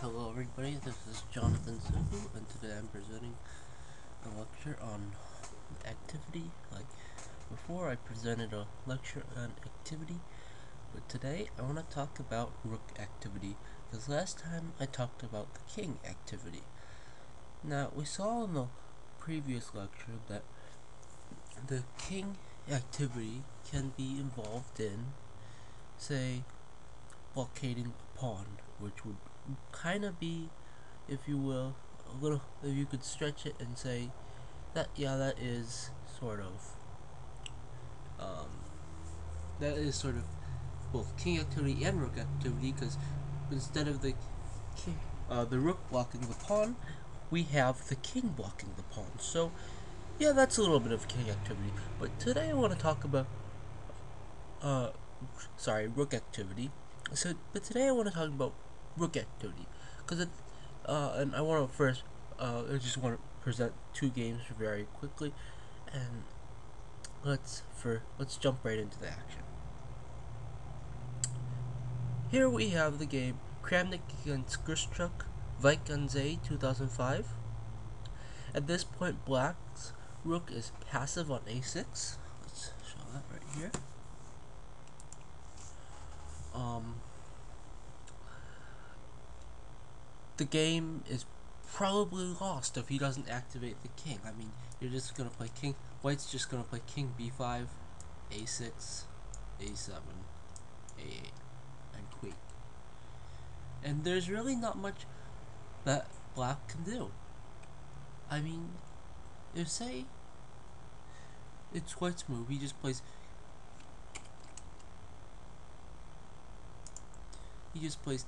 Hello everybody, this is Jonathan Soo Hoo, and today I'm presenting a lecture on activity. Like before, I presented a lecture on activity, but today I want to talk about rook activity, because last time I talked about the king activity. Now, we saw in the previous lecture that the king activity can be involved in, say, blockading a pawn, which would kind of be, if you will, a little, if you could stretch it and say that, yeah, that is sort of both king activity and rook activity, because instead of the king, the rook blocking the pawn, we have the king blocking the pawn. So yeah, that's a little bit of king activity. But today I want to talk about rook activity. But today I want to talk about rook activity, because and I want to first, I just want to present two games very quickly, and let's jump right into the action. Here we have the game Kramnik against Grischuk, Vaikanze 2005. At this point, Black's rook is passive on a6. Let's show that right here. The game is probably lost if he doesn't activate the king. I mean, you're just gonna play king. White's just gonna play king b5, a6, a7, a8, and queen. And there's really not much that Black can do. I mean, if say it's White's move, he just plays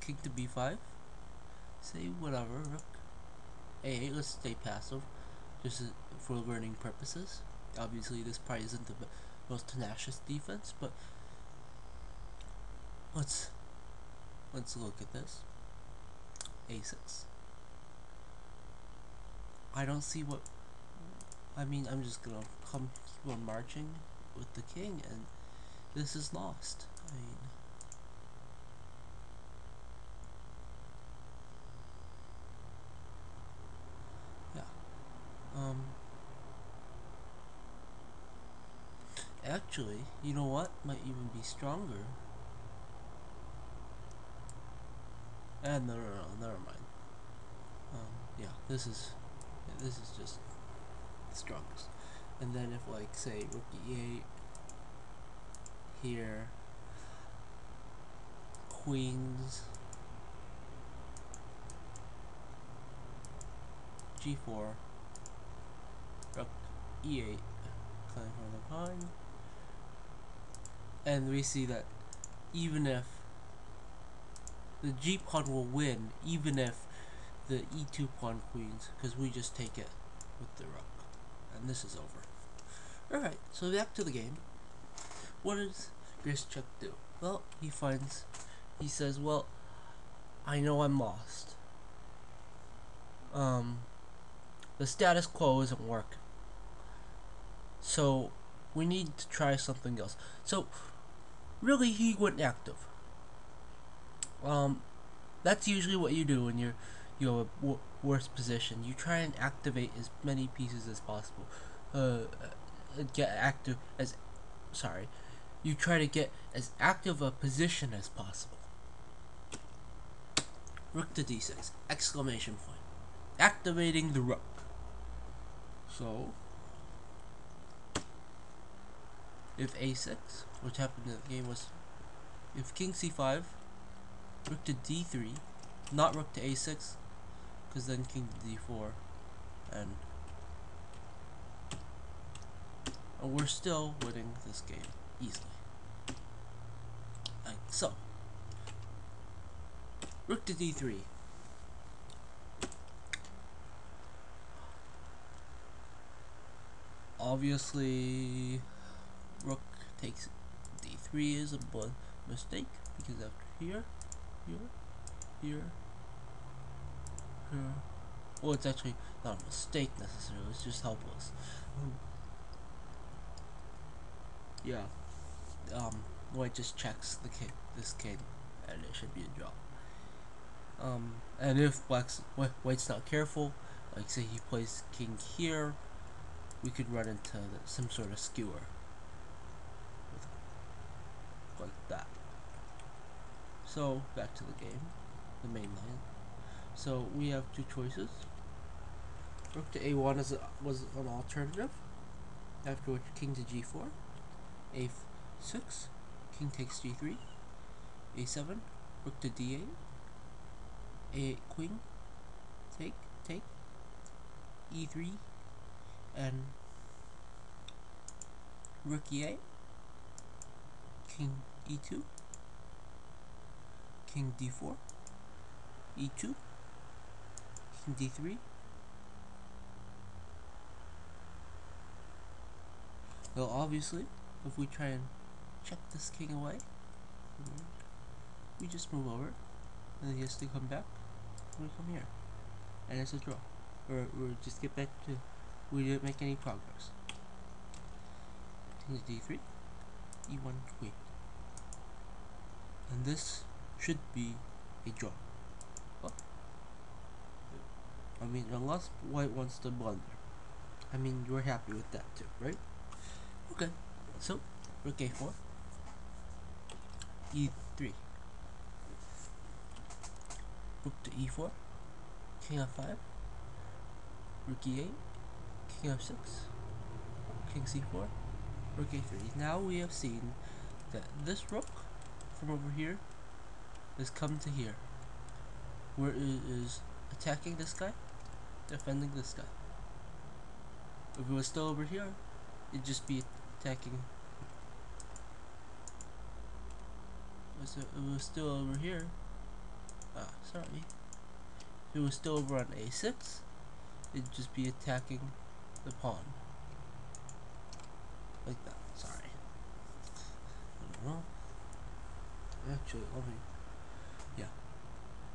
king to b5. Say whatever, rook a8. Let's stay passive, just for learning purposes. Obviously, this probably isn't the most tenacious defense, but let's look at this. a6. I don't see what. I mean, I'm just gonna keep on marching with the king, and this is lost. I mean, actually, you know what might even be stronger? No, never mind. Yeah, this is just the strongest. And then if, like, say rook e8 here, queens, g4, rook e8, playing for the pawn, and we see that even if the g pawn will win, even if the e2 pawn queens, because we just take it with the rook, and this is over. Alright, so back to the game. What does Grischuk do? Well, he says, well, I know I'm lost. The status quo isn't working, so we need to try something else. So really, he went active. That's usually what you do when you have a worse position. You try and activate as many pieces as possible. You try to get as active a position as possible. Rook to d6! Exclamation point! Activating the rook. So, if a6, which happened in the game, was if king c5, rook to d3, not rook to a6, because then king to d4, and we're still winning this game easily. Like so. Rook to d3. Obviously, rook takes d3 is a mistake, because after here, well, it's actually not a mistake necessarily, it's just helpless. Yeah, White just checks this king, and it should be a draw. And if white's not careful, like say he plays king here, we could run into some sort of skewer, like that. So back to the game, the main line. So we have two choices. Rook to a1 was an alternative. After which king to g4, a6, king takes g3, a7, rook to d8, a8 queen, take, e3, and rook e8, king e2, king d4, e2, king d3. Well, obviously, if we try and check this king away, we just move over, and then he has to come back, and we come here, and it's a draw. Or just get back to, we didn't make any progress. King to d3, e1 queen. And this should be a draw. Well, I mean, unless white wants to blunder. I mean, you're happy with that too, right? Okay, so rook a4, e3, rook to e4, king f5, rook e8, king f6, king c4, rook a3. Now we have seen that this rook from over here has come to here, where it is attacking this guy, defending this guy. If it was still over here, it'd just be attacking. If it was still over here, sorry. If it was still over on a6, it'd just be attacking the pawn. Like that, sorry. I don't know. Actually, let me, yeah.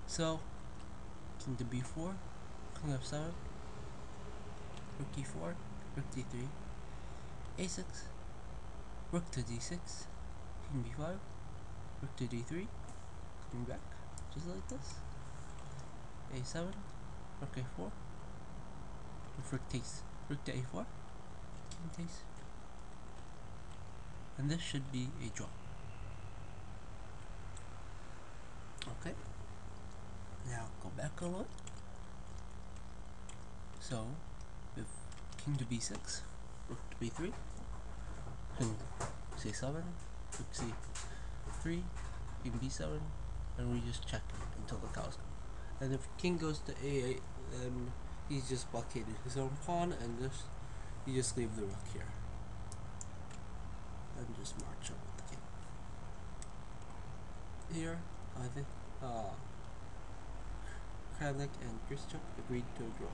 So, king to b4, king f7, rook e4, rook d3, a6, rook to d6, king b5, rook to d3, coming back, just like this, a7, rook a4, rook takes, rook to a4, king takes, and this should be a draw. Okay, now go back a little. So, if king to b6, rook to b3, king c7, rook c3, king b7, and we just check until the cows come. And if king goes to a8, then he's just blockaded his own pawn, and you just leave the rook here and just march up with the king. Here, I think Kranik and Christian agreed to a draw.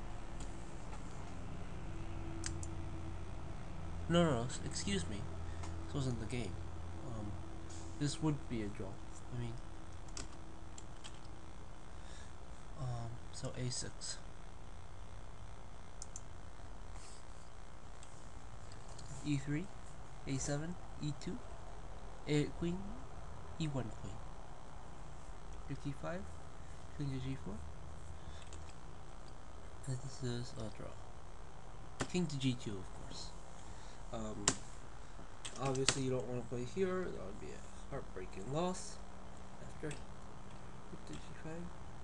No, excuse me. This wasn't the game. This would be a draw. I mean, so a6. e3, a7, e2, a8 queen, e1 queen. Rook e5, king to g4. And this is a draw. King to g2, of course. Obviously you don't want to play here, that would be a heartbreaking loss. After rook to g5,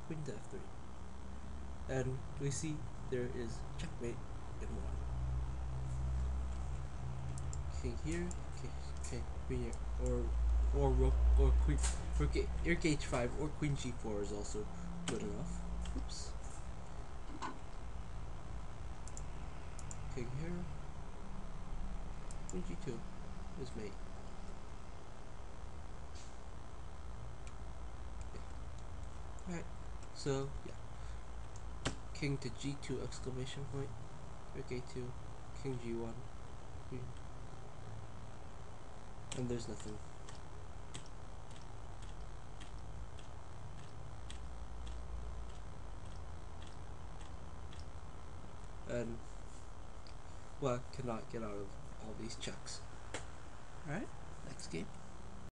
queen to f3. And we see there is checkmate in one. King here, okay, queen here, or rook, or queen, rook h5, or queen g4 is also good enough. Oops. King here, queen g2 is mate. Alright, so yeah. King to g2 exclamation point, rook a2, king g1, queen. And there's nothing. And black cannot get out of all these checks. Alright, next game.